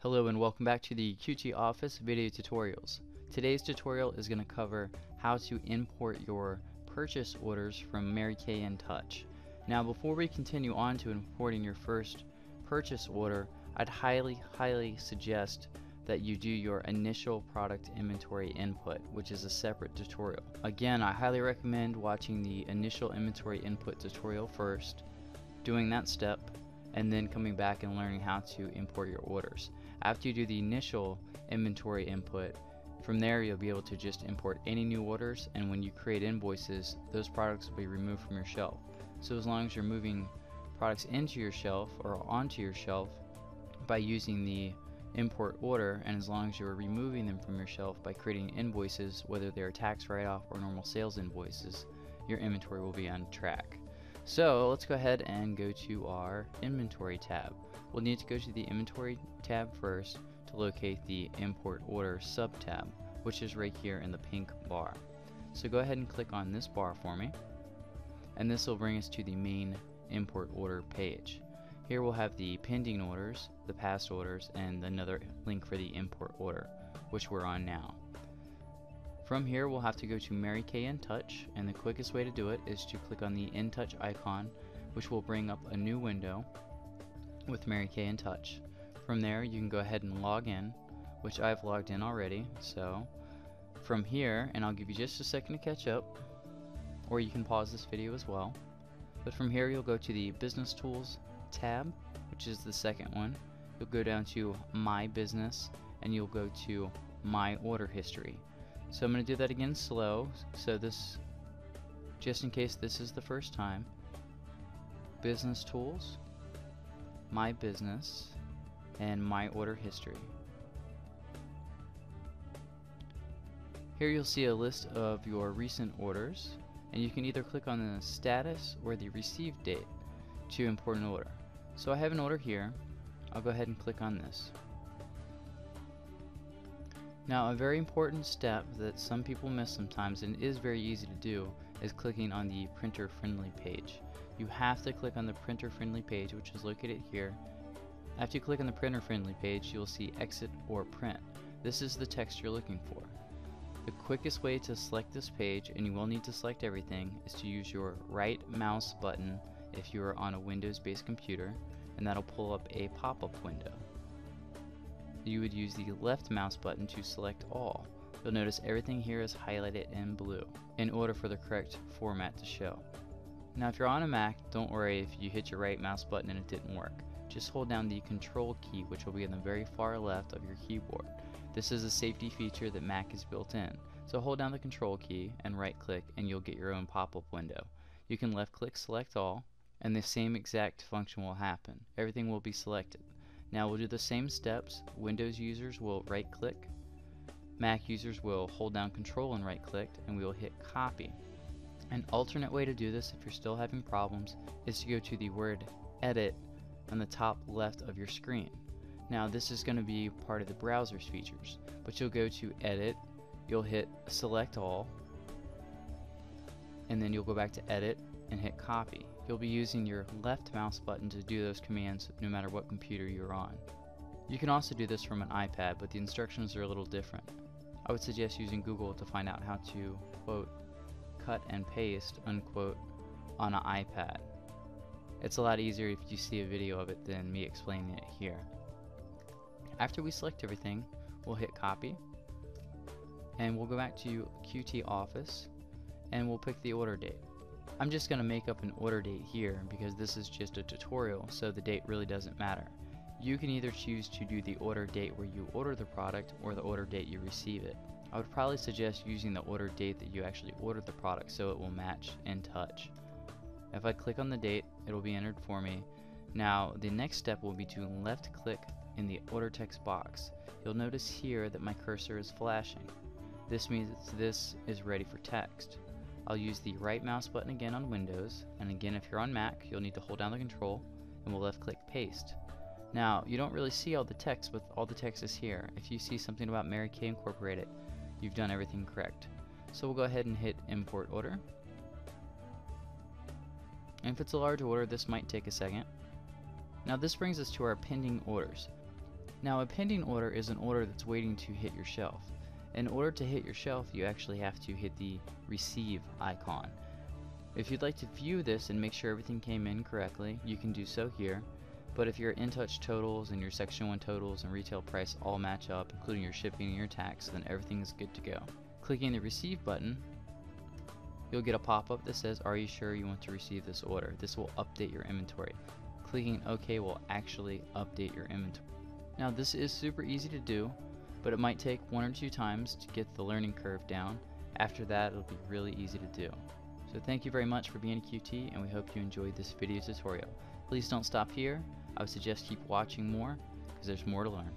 Hello and welcome back to the QT Office video tutorials. Today's tutorial is going to cover how to import your purchase orders from Mary Kay Intouch. Now before we continue on to importing your first purchase order, I'd highly suggest that you do your initial product inventory input, which is a separate tutorial. Again, I highly recommend watching the initial inventory input tutorial first, doing that step, and then coming back and learning how to import your orders. After you do the initial inventory input, from there you'll be able to just import any new orders, and when you create invoices, those products will be removed from your shelf. So as long as you're moving products into your shelf or onto your shelf by using the import order, and as long as you're removing them from your shelf by creating invoices, whether they're tax write-off or normal sales invoices, your inventory will be on track. So let's go ahead and go to our inventory tab. We'll need to go to the inventory tab first to locate the import order sub tab, which is right here in the pink bar. So go ahead and click on this bar for me, and this will bring us to the main import order page. Here we'll have the pending orders, the past orders, and another link for the import order, which we're on now. From here we'll have to go to Mary Kay Intouch, and the quickest way to do it is to click on the Intouch icon, which will bring up a new window with Mary Kay Intouch. From there you can go ahead and log in, which I've logged in already. So from here, and I'll give you just a second to catch up, or you can pause this video as well, but from here you'll go to the Business Tools tab, which is the second one. You'll go down to My Business, and you'll go to My Order History. So I'm going to do that again slow, so this, just in case this is the first time. Business Tools, My Business, and My Order History. Here you'll see a list of your recent orders, and you can either click on the status or the received date to import an order. So I have an order here. I'll go ahead and click on this. Now a very important step that some people miss sometimes, and is very easy to do, is clicking on the printer friendly page. You have to click on the printer friendly page, which is located here. After you click on the printer friendly page, you'll see exit or print. This is the text you're looking for. The quickest way to select this page, and you will need to select everything, is to use your right mouse button if you are on a Windows based computer, and that'll pull up a pop-up window. You would use the left mouse button to select all. You'll notice everything here is highlighted in blue in order for the correct format to show. Now if you're on a Mac, don't worry if you hit your right mouse button and it didn't work. Just hold down the Control key, which will be in the very far left of your keyboard. This is a safety feature that Mac is built in. So hold down the Control key and right click, and you'll get your own pop-up window. You can left click select all, and the same exact function will happen. Everything will be selected. Now we'll do the same steps. Windows users will right click, Mac users will hold down Control and right click, and we will hit copy. An alternate way to do this, if you're still having problems, is to go to the word edit on the top left of your screen. Now this is going to be part of the browser's features, but you'll go to edit, you'll hit select all, and then you'll go back to edit and hit copy. You'll be using your left mouse button to do those commands no matter what computer you're on. You can also do this from an iPad, but the instructions are a little different. I would suggest using Google to find out how to, quote, cut and paste, unquote, on an iPad. It's a lot easier if you see a video of it than me explaining it here. After we select everything, we'll hit copy, and we'll go back to QT Office, and we'll pick the order date. I'm just going to make up an order date here because this is just a tutorial, so the date really doesn't matter. You can either choose to do the order date where you order the product or the order date you receive it. I would probably suggest using the order date that you actually ordered the product so it will match Intouch. If I click on the date, it will be entered for me. Now the next step will be to left click in the order text box. You'll notice here that my cursor is flashing. This means this is ready for text. I'll use the right mouse button again on Windows, and again if you're on Mac you'll need to hold down the Control, and we'll left click paste. Now you don't really see all the text, but all the text is here. If you see something about Mary Kay Incorporated, you've done everything correct. So we'll go ahead and hit import order, and if it's a large order this might take a second. Now this brings us to our pending orders. Now, a pending order is an order that's waiting to hit your shelf. In order to hit your shelf, you actually have to hit the receive icon. If you'd like to view this and make sure everything came in correctly, you can do so here. But if your Intouch totals and your Section 1 totals and retail price all match up, including your shipping and your tax, then everything is good to go. Clicking the receive button, you'll get a pop-up that says, "Are you sure you want to receive this order?" This will update your inventory. Clicking OK will actually update your inventory. Now, this is super easy to do, but it might take 1 or 2 times to get the learning curve down. After that, it'll be really easy to do. So thank you very much for being a QT, and we hope you enjoyed this video tutorial. Please don't stop here. I would suggest keep watching more, because there's more to learn.